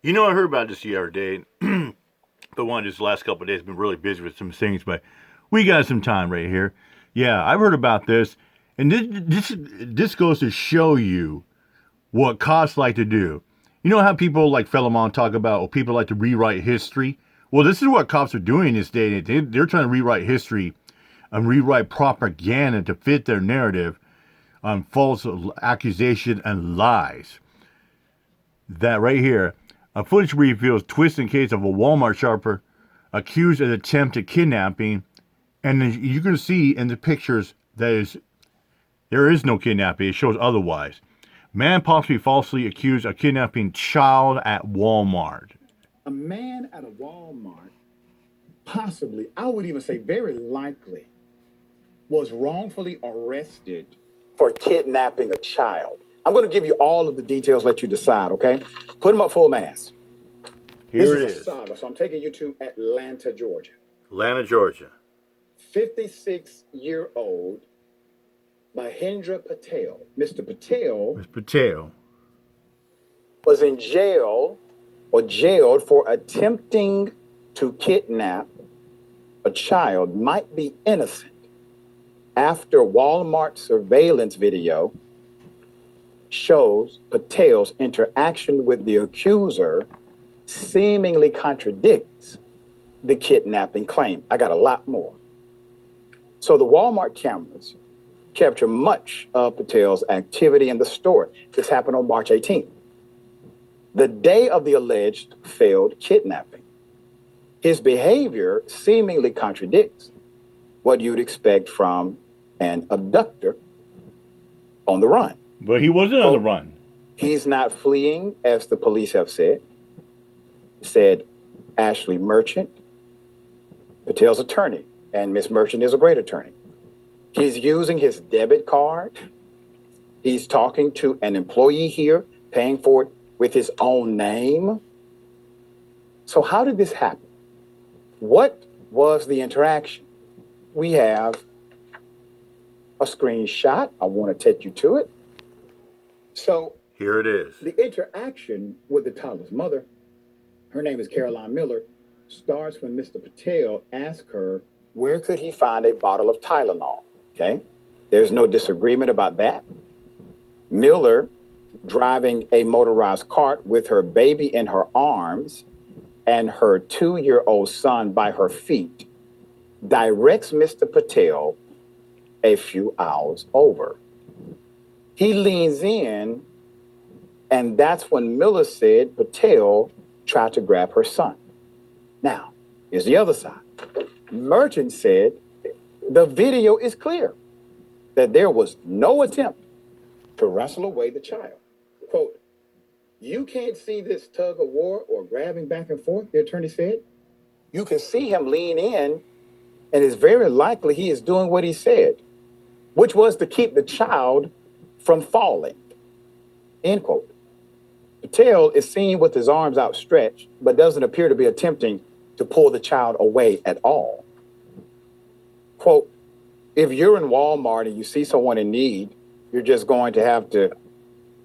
You know, I heard about this the other day, but one just the last couple of days been really busy with some things, but we got some time right here. Yeah, I've heard about this, and this goes to show you what cops like to do. You know how people like Philemon talk about, or people like to rewrite history? Well, this is what cops are doing this day. They're trying to rewrite history and rewrite propaganda to fit their narrative on false accusation and lies. That right here, a footage reveals twisting case of a Walmart shopper accused of attempted kidnapping, and then you can see in the pictures there is no kidnapping. It shows otherwise. Man possibly falsely accused of kidnapping child at Walmart. A man at a Walmart, possibly, I would even say very likely, was wrongfully arrested for kidnapping a child. I'm going to give you all of the details, let you decide, okay? Put them up full mass. Here it This is a is. saga, so I'm taking you to Atlanta, Georgia. Atlanta, Georgia. 56-year-old Mahendra Patel. Mr. Patel Ms. Patel. was in jail or jailed for attempting to kidnap a child, might be innocent, after Walmart surveillance video shows Patel's interaction with the accuser seemingly contradicts the kidnapping claim. I got a lot more. So the Walmart cameras capture much of Patel's activity in the store. This happened on March 18th, the day of the alleged failed kidnapping. His behavior seemingly contradicts what you'd expect from an abductor on the run. But he wasn't on the run. He's not fleeing, as the police have said Ashley Merchant, Patel's attorney, and Miss Merchant is a great attorney. He's using his debit card. He's talking to an employee here, paying for it with his own name. So how did this happen? What was the interaction? We have a screenshot. I want to take you to it. So here it is. The interaction with the toddler's mother, her name is Caroline Miller, starts when Mr. Patel asks her, where could he find a bottle of Tylenol? Okay, there's no disagreement about that. Miller, driving a motorized cart with her baby in her arms and her 2-year-old son by her feet, directs Mr. Patel a few aisles over. He leans in, and that's when Miller said Patel tried to grab her son. Now, here's the other side. Merchant said the video is clear that there was no attempt to wrestle away the child. Quote, you can't see this tug of war or grabbing back and forth, the attorney said. You can see him lean in, and it's very likely he is doing what he said, which was to keep the child from falling, end quote. Patel is seen with his arms outstretched, but doesn't appear to be attempting to pull the child away at all. Quote, if you're in Walmart and you see someone in need, you're just going to have to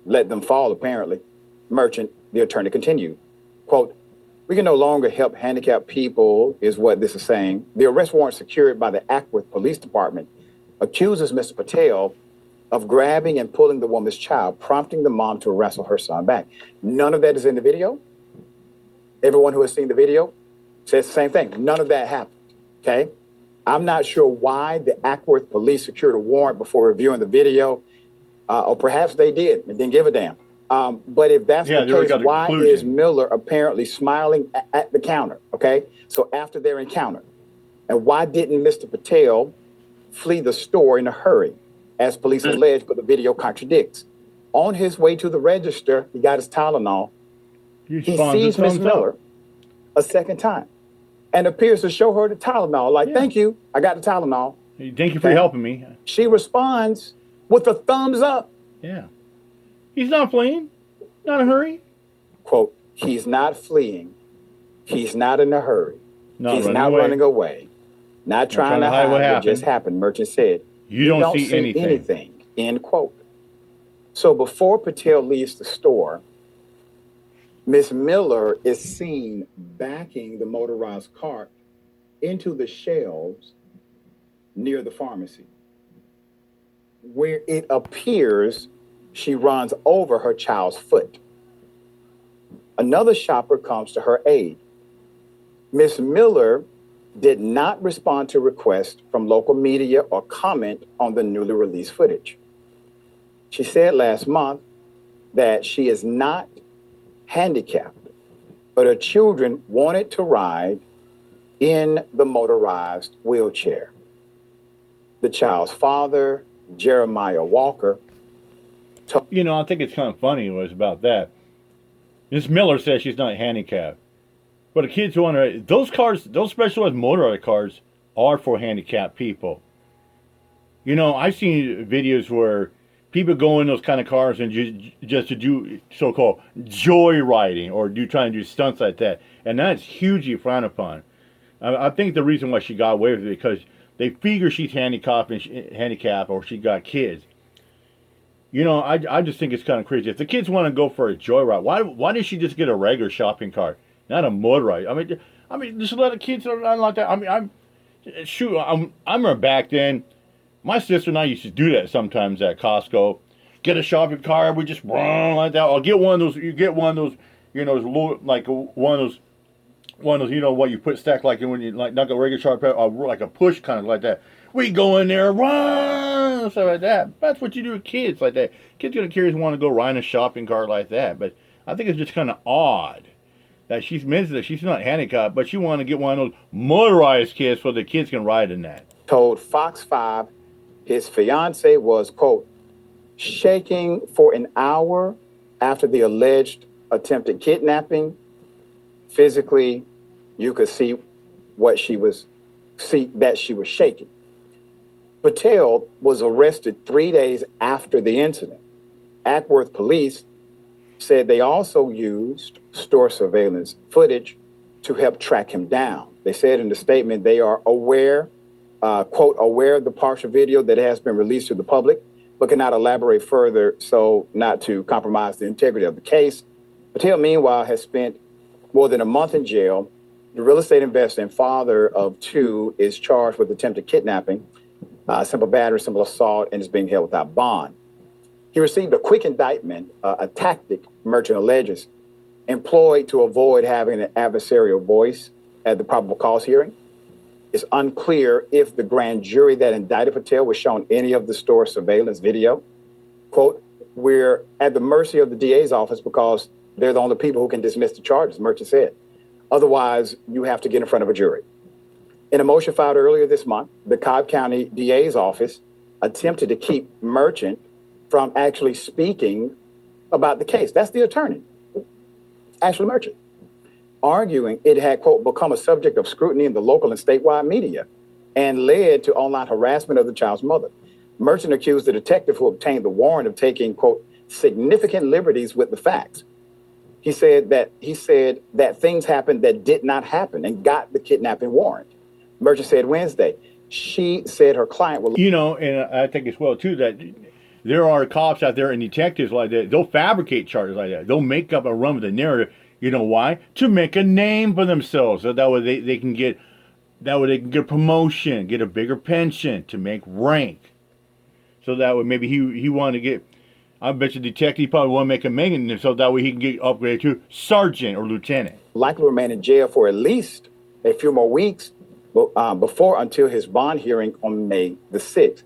let them fall, apparently. Merchant, the attorney, continued. Quote, we can no longer help handicapped people, is what this is saying. The arrest warrant secured by the Ackworth Police Department accuses Mr. Patel of grabbing and pulling the woman's child, prompting the mom to wrestle her son back. None of that is in the video. Everyone who has seen the video says the same thing. None of that happened, okay? I'm not sure why the Ackworth police secured a warrant before reviewing the video, or perhaps they did and didn't give a damn. But if that's the case, why is Miller apparently smiling at the counter, okay? So after their encounter, and why didn't Mr. Patel flee the store in a hurry, as police allege, but the video contradicts? On his way to the register, he got his Tylenol. He sees Miss Miller a second time and appears to show her the Tylenol. Like, thank you, I got the Tylenol. Thank you for helping me. She responds with a thumbs up. Yeah. He's not fleeing, not in a hurry. Quote, he's not fleeing. He's not in a hurry. He's not running away. Not trying to hide what just happened, Merchant said. You don't see anything. End quote. So before Patel leaves the store, Miss Miller is seen backing the motorized cart into the shelves near the pharmacy, where it appears she runs over her child's foot. Another shopper comes to her aid. Miss Miller did not respond to requests from local media or comment on the newly released footage. She said last month that she is not handicapped, but her children wanted to ride in the motorized wheelchair. The child's father, Jeremiah Walker, I think it's kind of funny was about that. Miss Miller says she's not handicapped. But the kids want to, those cars, those specialized motorized cars are for handicapped people. I've seen videos where people go in those kind of cars and just to do so-called joyriding or trying to do stunts like that. And that's hugely frowned upon. I think the reason why she got away with it is because they figure she's handicapped or she got kids. I just think it's kind of crazy. If the kids want to go for a joyride, why did she just get a regular shopping cart, not a motorized? I mean, just let the kids run like that. I remember back then, my sister and I used to do that sometimes at Costco. Get a shopping cart, we just run like that. Or get one of those. You get one of those, like one of those. What you put stack like when you like not a regular shopping cart, or like a push kind of like that. We go in there, run, stuff like that. That's what you do with kids like that. Kids gonna curious want to go ride in a shopping cart like that. But I think it's just kind of odd that she's mentioned that she's not handicapped, but she want to get one of those motorized kids so the kids can ride in that. Told Fox 5 his fiance was, quote, shaking for an hour after the alleged attempted kidnapping. Physically, you could see that she was shaking. Patel was arrested 3 days after the incident. Ackworth police said they also used store surveillance footage to help track him down. They said in the statement they are aware, quote, aware of the partial video that has been released to the public, but cannot elaborate further so not to compromise the integrity of the case. Patel, meanwhile, has spent more than a month in jail. The real estate investor and father of two is charged with attempted kidnapping, simple battery, simple assault, and is being held without bond. He received a quick indictment, a tactic, Merchant alleges, employed to avoid having an adversarial voice at the probable cause hearing. It's unclear if the grand jury that indicted Patel was shown any of the store surveillance video. Quote, we're at the mercy of the DA's office because they're the only people who can dismiss the charges, Merchant said. Otherwise, you have to get in front of a jury. In a motion filed earlier this month, the Cobb County DA's office attempted to keep Merchant from actually speaking about the case. That's the attorney, Ashley Merchant, arguing it had, quote, become a subject of scrutiny in the local and statewide media and led to online harassment of the child's mother. Merchant accused the detective who obtained the warrant of taking, quote, significant liberties with the facts. He said that things happened that did not happen and got the kidnapping warrant. Merchant said Wednesday, she said her client will... And I think as well, too, that there are cops out there and detectives like that. They'll fabricate charges like that. They'll make up a run with the narrative. You know why? To make a name for themselves. So that way they can get promotion, get a bigger pension, to make rank. So that way maybe he wanted to get... I bet you the detective probably want to make a million, so that way he can get upgraded to sergeant or lieutenant. Likely remain in jail for at least a few more weeks until his bond hearing on May the 6th.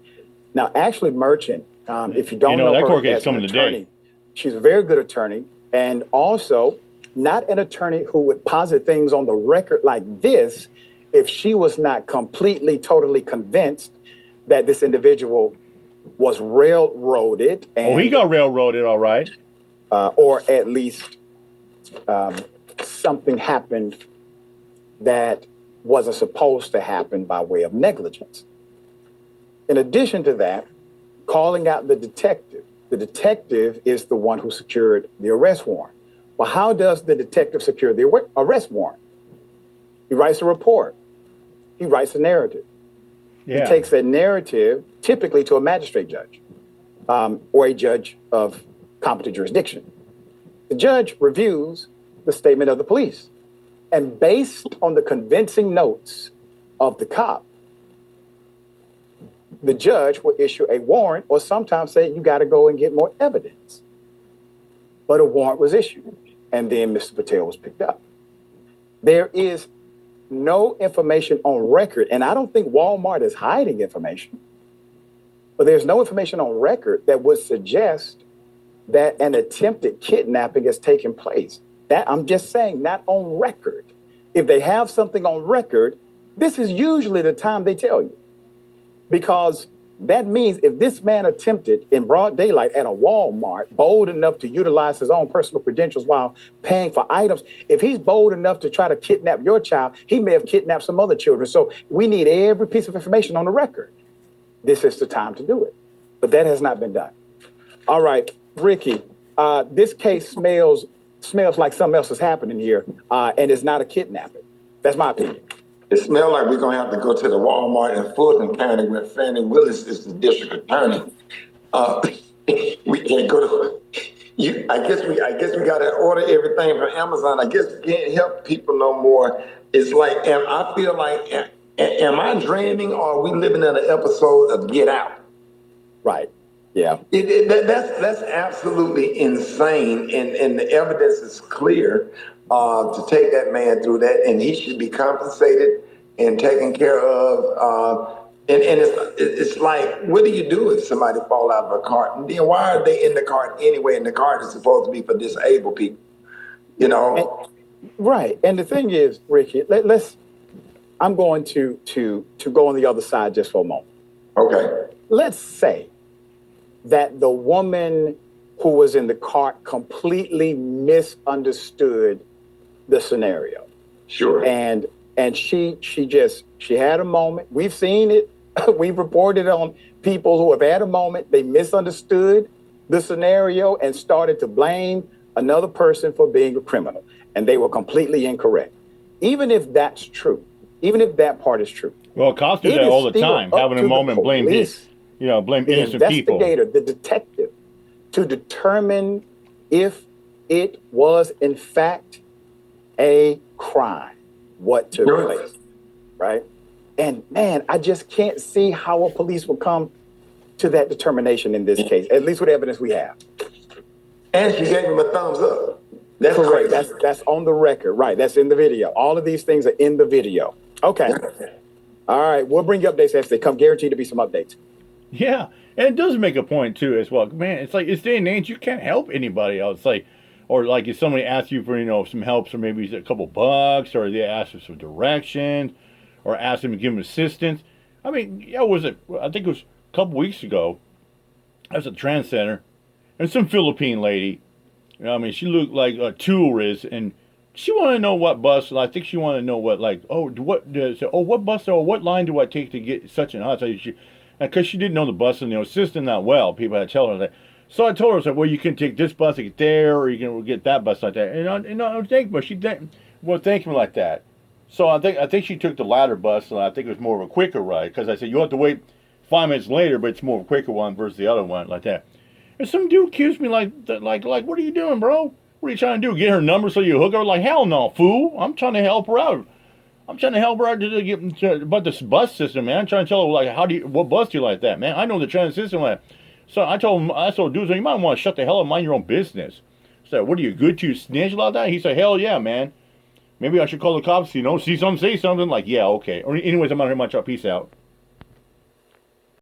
Now, Ashley Merchant, if you don't know that her court case as an coming attorney, today. She's a very good attorney, and also not an attorney who would posit things on the record like this if she was not completely, totally convinced that this individual was railroaded. And, he got railroaded, all right. Or at least something happened that wasn't supposed to happen by way of negligence. In addition to that, calling out the detective. The detective is the one who secured the arrest warrant. Well, how does the detective secure the arrest warrant? He writes a report. He writes a narrative. Yeah. He takes that narrative typically to a magistrate judge or a judge of competent jurisdiction. The judge reviews the statement of the police. And based on the convincing notes of the cop, the judge will issue a warrant or sometimes say, you got to go and get more evidence. But a warrant was issued, and then Mr. Patel was picked up. There is no information on record, and I don't think Walmart is hiding information, but there's no information on record that would suggest that an attempted kidnapping has taken place. That I'm just saying, not on record. If they have something on record, this is usually the time they tell you. Because that means if this man attempted in broad daylight at a Walmart, bold enough to utilize his own personal credentials while paying for items, if he's bold enough to try to kidnap your child, he may have kidnapped some other children. So we need every piece of information on the record. This is the time to do it. But that has not been done. All right, Ricky, this case smells like something else is happening here, and it's not a kidnapping. That's my opinion. It smells like we're gonna have to go to the Walmart in Fulton County where Fannie Willis is the district attorney. We can't go to. I guess we gotta order everything from Amazon. I guess we can't help people no more. It's like, I feel like, am I dreaming or are we living in an episode of Get Out? Right. Yeah. That's absolutely insane, and the evidence is clear to take that man through that, and he should be compensated and taken care of. And it's like, what do you do if somebody fall out of a cart? And then why are they in the cart anyway? And the cart is supposed to be for disabled people, you know? Right. And the thing is, Ricky, I'm going to go on the other side just for a moment. Okay. Let's say that the woman who was in the cart completely misunderstood the scenario. Sure. And she had a moment. We've seen it. We've reported on people who have had a moment. They misunderstood the scenario and started to blame another person for being a criminal. And they were completely incorrect. Even if that's true, even if that part is true. Well, cops do that all the time, having a moment, blame innocent people. The investigator, the detective, to determine if it was in fact a crime, what took place, right? And man, I just can't see how a police will come to that determination in this case, at least with the evidence we have. And she gave him a thumbs up. That's correct. Crazy. That's on the record, right? That's in the video. All of these things are in the video. Okay. All right, we'll bring you updates as they come. Guaranteed to be some updates. Yeah, and it does make a point too as well. Man, it's like, it's day and age, you can't help anybody else. Like, or like if somebody asks you for, some help, or maybe a couple bucks, or they ask for some directions, or ask them to give them assistance. I mean, I think it was a couple weeks ago, I was at the Trans Center, and some Philippine lady, she looked like a tourist, and she wanted to know what bus. I think she wanted to know what bus or what line do I take to get such and such. Because she didn't know the bus and the system that well, people had to tell her that. So I told her, I was like, well, you can take this bus to get there, or you can get that bus like that. And I was thinking, but thank me like that. So I think she took the latter bus, and I think it was more of a quicker ride, because I said, you have to wait 5 minutes later, but it's more of a quicker one versus the other one, like that. And some dude accused me like, what are you doing, bro? What are you trying to do? Get her number so you hook her? Like, hell no, fool. I'm trying to help her out. To get about this bus system, man. I'm trying to tell her, like, what bus do you like that, man? I know the transit system. So I told dude, you might want to shut the hell up, mind your own business. So, what are you, good to snitch like that? He said, hell yeah, man. Maybe I should call the cops, see something, say something. Like, yeah, okay. Or anyways, I'm out here, my peace out.